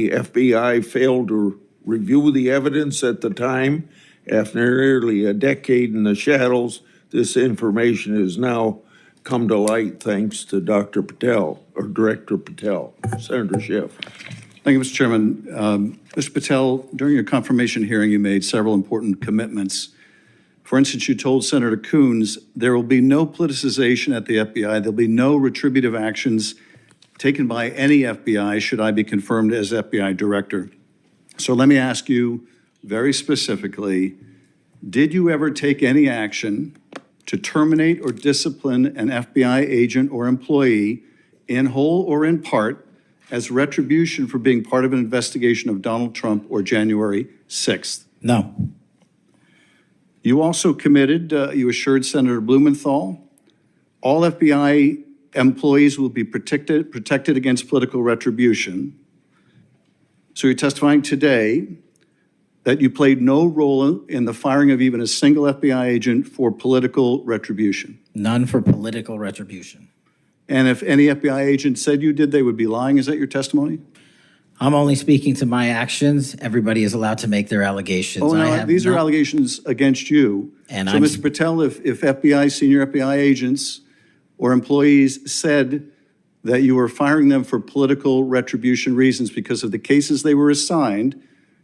The FBI failed to review the evidence at the time. After nearly a decade in the shadows, this information has now come to light thanks to Dr. Patel, or Director Patel. Senator Schiff. Thank you, Mr. Chairman. Mr. Patel, during your confirmation hearing, you made several important commitments. For instance, you told Senator Coons there will be no politicization at the FBI. There'll be no retributive actions taken by any FBI should I be confirmed as FBI director. So let me ask you very specifically, did you ever take any action to terminate or discipline an FBI agent or employee in whole or in part as retribution for being part of an investigation of Donald Trump or January 6th? No. You also committed, you assured Senator Blumenthal, all FBI employees will be protected against political retribution. So you're testifying today that you played no role in the firing of even a single FBI agent for political retribution. None for political retribution. And if any FBI agent said you did, they would be lying. Is that your testimony? I'm only speaking to my actions. Everybody is allowed to make their allegations. Oh, no, these are allegations against you. And so, Mr. Patel, if FBI, senior FBI agents or employees said that you were firing them for political retribution reasons because of the cases they were assigned,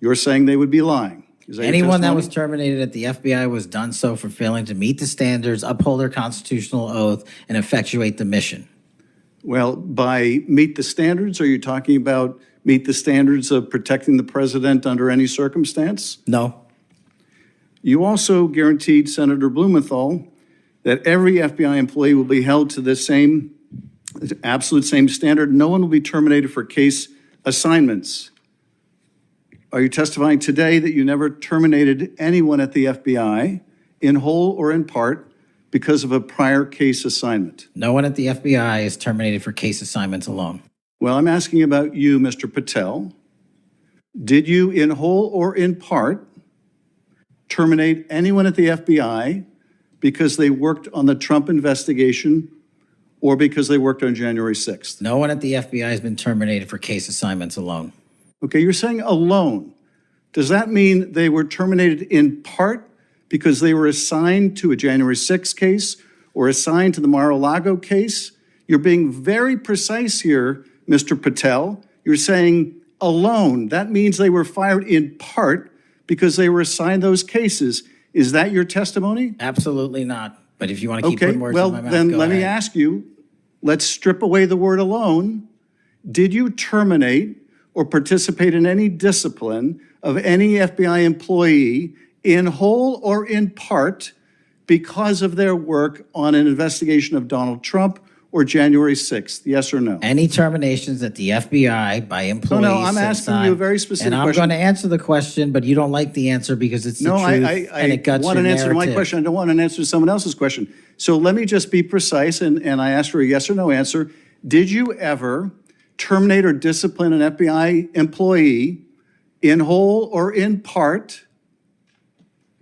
you're saying they would be lying. Is that anyone that was terminated at the FBI was done so for failing to meet the standards, uphold their constitutional oath, and effectuate the mission. Well, by meet the standards, are you talking about meet the standards of protecting the president under any circumstance? No. You also guaranteed Senator Blumenthal that every FBI employee will be held to the same, absolute same standard. No one will be terminated for case assignments. Are you testifying today that you never terminated anyone at the FBI in whole or in part because of a prior case assignment? No one at the FBI is terminated for case assignments alone. Well, I'm asking about you, Mr. Patel. Did you, in whole or in part, terminate anyone at the FBI because they worked on the Trump investigation or because they worked on January 6th? No one at the FBI has been terminated for case assignments alone. Okay, you're saying alone. Does that mean they were terminated in part because they were assigned to a January 6th case or assigned to the Mar-a-Lago case? You're being very precise here, Mr. Patel. You're saying alone. That means they were fired in part because they were assigned those cases. Is that your testimony? Absolutely not. But if you want to keep putting words in my mouth, then go let ahead. me ask you, let's strip away the word alone. Did you terminate or participate in any discipline of any FBI employee in whole or in part because of their work on an investigation of Donald Trump or January 6th? Yes or no? Any terminations at the FBI by employees. No, I'm asking you a very specific question. And I'm going to answer the question, but you don't like the answer because it's the truth and it guts your narrative. I want an answer to my question. I don't want an answer to someone else's question. So let me just be precise, and I asked for a yes or no answer. Did you ever terminate or discipline an FBI employee in whole or in part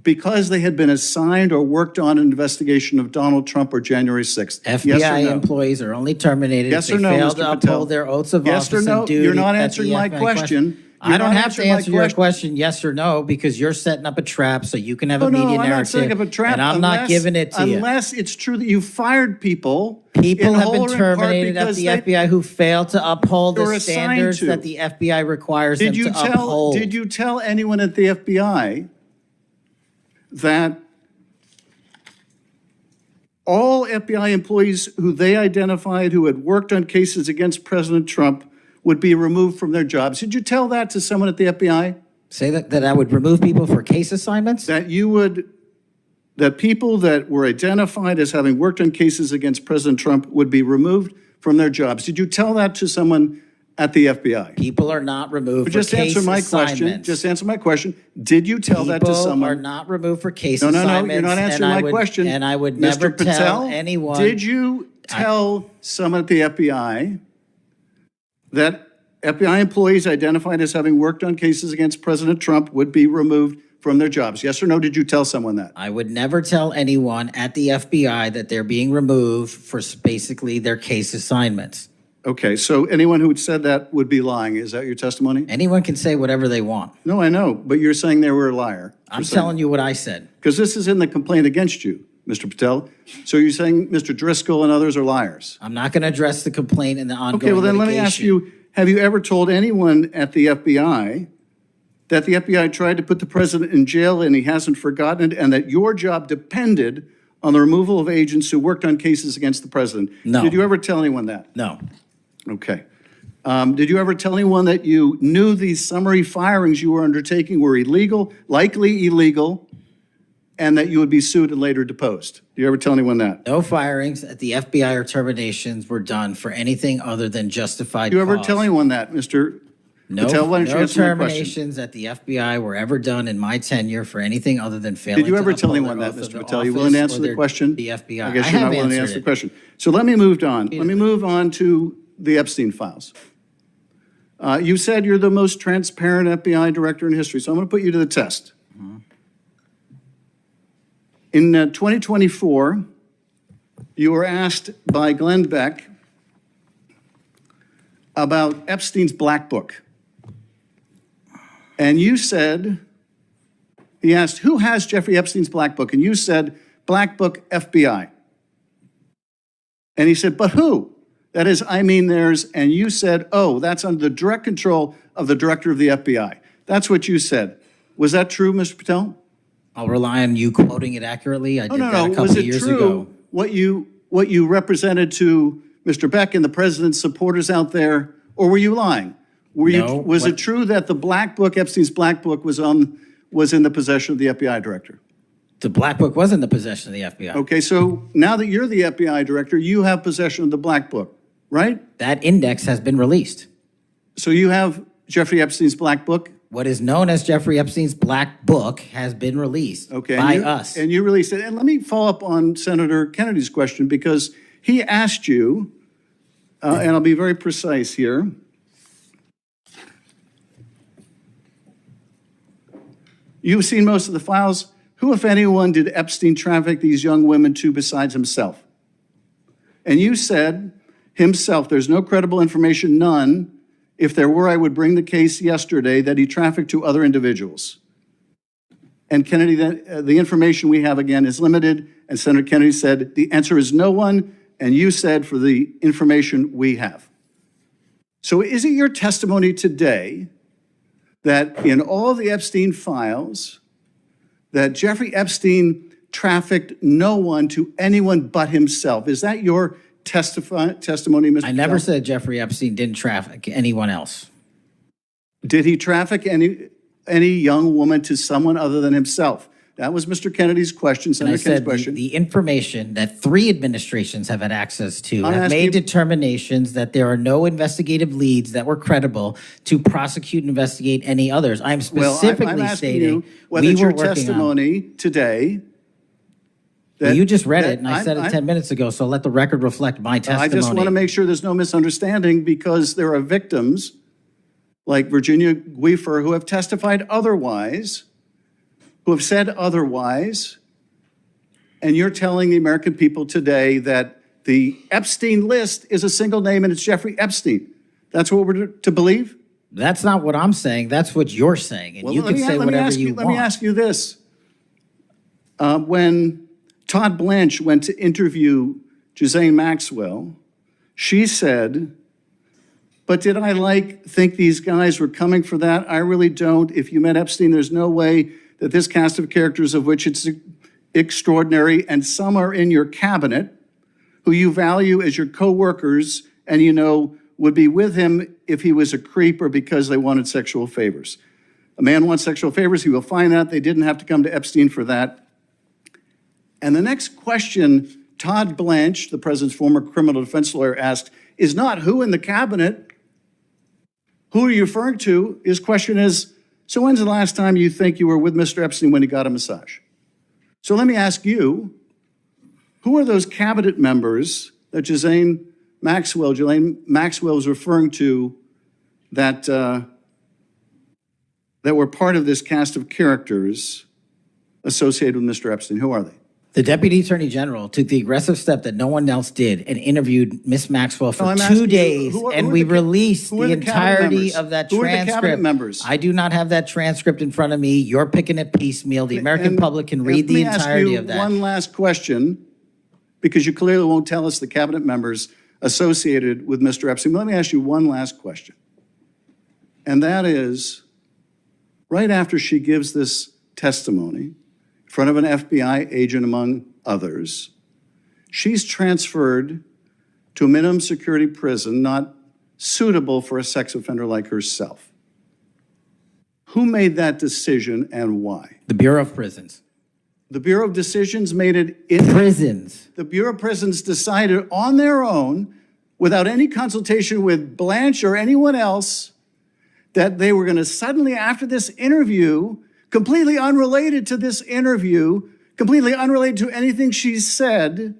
because they had been assigned or worked on an investigation of Donald Trump or January 6th? FBI yes or no? employees are only terminated Yes if or they no, fail Mr. to Patel? uphold their oaths of Yes office or no? and duty. You're not at the answering my FBI question. I don't not have to answering my answer your question yes or no because you're setting up a trap so you can have a media I'm narrative. not setting up a trap. And I'm not giving it to you. Unless it's true that you fired people. People in have whole been or in part terminated at because the they- FBI who fail to uphold They were the assigned standards to. that the FBI requires them to uphold. Did you tell anyone at the FBI that all FBI employees who they identified who had worked on cases against President Trump would be removed from their jobs? Did you tell that to someone at the FBI? Say that I would remove people for case assignments? That people that were identified as having worked on cases against President Trump would be removed from their jobs? Did you tell that to someone at the FBI? People are not removed But for just case answer my assignments. question. Just answer my question. Did you tell that to People someone? are not removed for case No, assignments. you're not answering my question. And I would Mr. never Patel, tell anyone. Did you tell someone at the FBI that FBI employees identified as having worked on cases against President Trump would be removed from their jobs? Yes or no? Did you tell someone that? I would never tell anyone at the FBI that they're being removed for basically their case assignments. Okay, so anyone who said that would be lying. Is that your testimony? Anyone can say whatever they want. No, I know, but you're saying they were a liar. I'm telling you what I said. Because this is in the complaint against you, Mr. Patel. So you're saying Mr. Driscoll and others are liars? I'm not going to address the complaint and the ongoing Okay, well then let me ask you, have you ever told anyone at the FBI that the FBI tried to put the president in jail and he hasn't forgotten it, and that your job depended on the removal of agents who worked on cases against the president? No. Did you ever tell anyone that? No. Okay. Did you ever tell anyone that you knew these summary firings you were undertaking were illegal, likely illegal, and that you would be sued and later deposed? Did you ever tell anyone that? No firings at the FBI or terminations were done for anything other than justified Did you ever cause. tell anyone that, Mr. No, Patel? Why don't you no answer my question? terminations at the FBI were ever done in my tenure for anything other than failing Did you to ever tell uphold anyone their that, oath of Mr. the Patel? You willing to office answer or the their- question? The FBI. I guess I you're not have willing to answered answer the it. question. So let me move on. Let me move on to the Epstein files. You said you're the most transparent FBI director in history, so I'm going to put you to the test. In 2024, you were asked by Glenn Beck about Epstein's Black Book. And you said, he asked, who has Jeffrey Epstein's Black Book? And you said, Black Book, FBI. And he said, but who? That is, I mean theirs. And you said, oh, that's under the direct control of the director of the FBI. That's what you said. Was that true, Mr. Patel? I'll rely on you quoting it accurately. I did that a couple Was of it years true ago. what you represented to Mr. Beck and the president's supporters out there, or were you lying? No, Was it true that the Black Book, Epstein's Black Book, was in the possession of the FBI director? The Black Book was in the possession of the FBI. Okay, so now that you're the FBI director, you have possession of the Black Book, right? That index has been released. So you have Jeffrey Epstein's Black Book? What is known as Jeffrey Epstein's Black Book has been released Okay, by and us. And you released it. And let me follow up on Senator Kennedy's question, because he asked you, and I'll be very precise here. You've seen most of the files. Who, if anyone, did Epstein traffic these young women to besides himself? And you said, himself, there's no credible information, none. If there were, I would bring the case yesterday that he trafficked to other individuals. And Kennedy, the information we have, again, is limited. And Senator Kennedy said, the answer is no one. And you said, for the information we have. So is it your testimony today that in all the Epstein files, that Jeffrey Epstein trafficked no one to anyone but himself? Is that your testimony, Mr. I never Patel? said Jeffrey Epstein didn't traffic anyone else. Did he traffic any young woman to someone other than himself? That was Mr. Kennedy's question, And I Senator Kennedy's said question. the information that 3 administrations have had access to I'm have asking made you- determinations that there are no investigative leads that were credible to prosecute and investigate any others. I'm Well, specifically I'm asking stating you whether we it's were your working on. testimony today. Well, you just read that it, and I said it 10 minutes ago, so let the record reflect my I testimony. just want to make sure there's no misunderstanding, because there are victims like Virginia Guifer who have testified otherwise, who have said otherwise, and you're telling the American people today that the Epstein list is a single name and it's Jeffrey Epstein. That's what we're to believe? That's not what I'm saying. That's what you're saying, and Well, you can say whatever you Let me want. ask you this. When Todd Blanche went to interview Ghislaine Maxwell, she said, but did I think these guys were coming for that? I really don't. If you met Epstein, there's no way that this cast of characters, of which it's extraordinary, and some are in your cabinet, who you value as your co-workers, and you know would be with him if he was a creep or because they wanted sexual favors. A man wants sexual favors, he will find that. They didn't have to come to Epstein for that. And the next question Todd Blanche, the president's former criminal defense lawyer, asked is not who in the cabinet. Who are you referring to? His question is, so when's the last time you think you were with Mr. Epstein when he got a massage? So let me ask you, who are those cabinet members that Ghislaine Maxwell was referring to that, that were part of this cast of characters associated with Mr. Epstein? Who are they? The Deputy Attorney General took the aggressive step that no one else did and interviewed Miss Maxwell for I'm 2 asking you, days, who are and the we ca- released who are the the cabinet entirety members? of that Who are the transcript. cabinet members? I do not have that transcript in front of me. You're picking it piecemeal. The American And- public can and read the let me entirety ask of you that. one last question, because you clearly won't tell us the cabinet members associated with Mr. Epstein. Let me ask you one last question. And that is, right after she gives this testimony in front of an FBI agent, among others, she's transferred to a minimum security prison not suitable for a sex offender like herself. Who made that decision and why? The Bureau of Prisons. The Bureau of Decisions made it in. Prisons. The Bureau of Prisons decided on their own, without any consultation with Blanche or anyone else, that they were going to suddenly, after this interview, completely unrelated to this interview, completely unrelated to anything she said,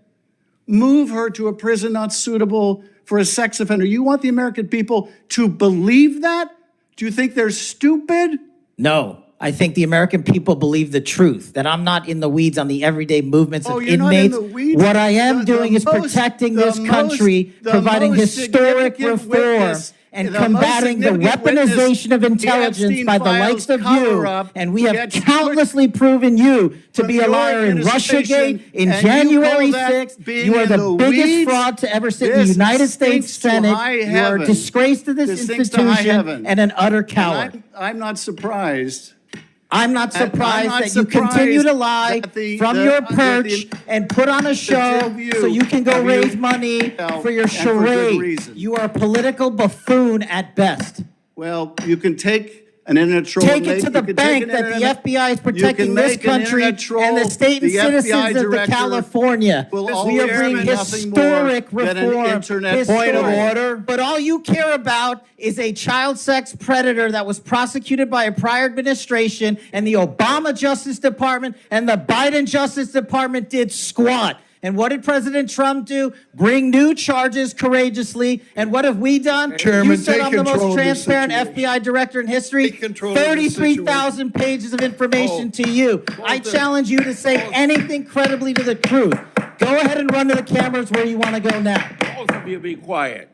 move her to a prison not suitable for a sex offender. You want the American people to believe that? Do you think they're stupid? No. I think the American people believe the truth, that I'm not in the weeds on the everyday movements of you're not in inmates. the weeds? What I am The doing is most- protecting the this most- country, the providing most historic significant reform, witness, and the most combating the significant witness, weaponization of the intelligence Epstein by the files likes of you. cover-up And we have gets countlessly proven you to from be a your liar in administration, Russiagate, in and you January call that 6th. being You are in the the biggest weeds? fraud to ever sit in the This United States stinks to Senate. high You are a heaven. disgrace to this This stinks to high institution heaven. and an utter And coward. I'm not surprised. I'm not And I'm surprised not that you continue to surprised lie that the- from the- your that the- perch and put on a show two of you so you can go have raise you- money Well, for your and for good charade. reason. You are a political buffoon at best. Well, you can take an internet troll. Take and it to make- the you can bank take an that the internet- FBI is you protecting can this make an country internet troll. and the state and The FBI citizens of the director California. will We are always bringing be nothing historic more than an reform. internet Point of order. But all you care about is a child sex predator that was prosecuted by a prior administration, and the Obama Justice Department and the Biden Justice Department did squat. And what did President Trump do? Bring new charges courageously. And what have we done? Chairman, You said take I'm the control most of this transparent situation. FBI director in history. Take control of this 33,000 pages of information to you. I challenge you to say anything credibly to the truth. Go ahead and run to the cameras where you want to go now. Both of you be quiet.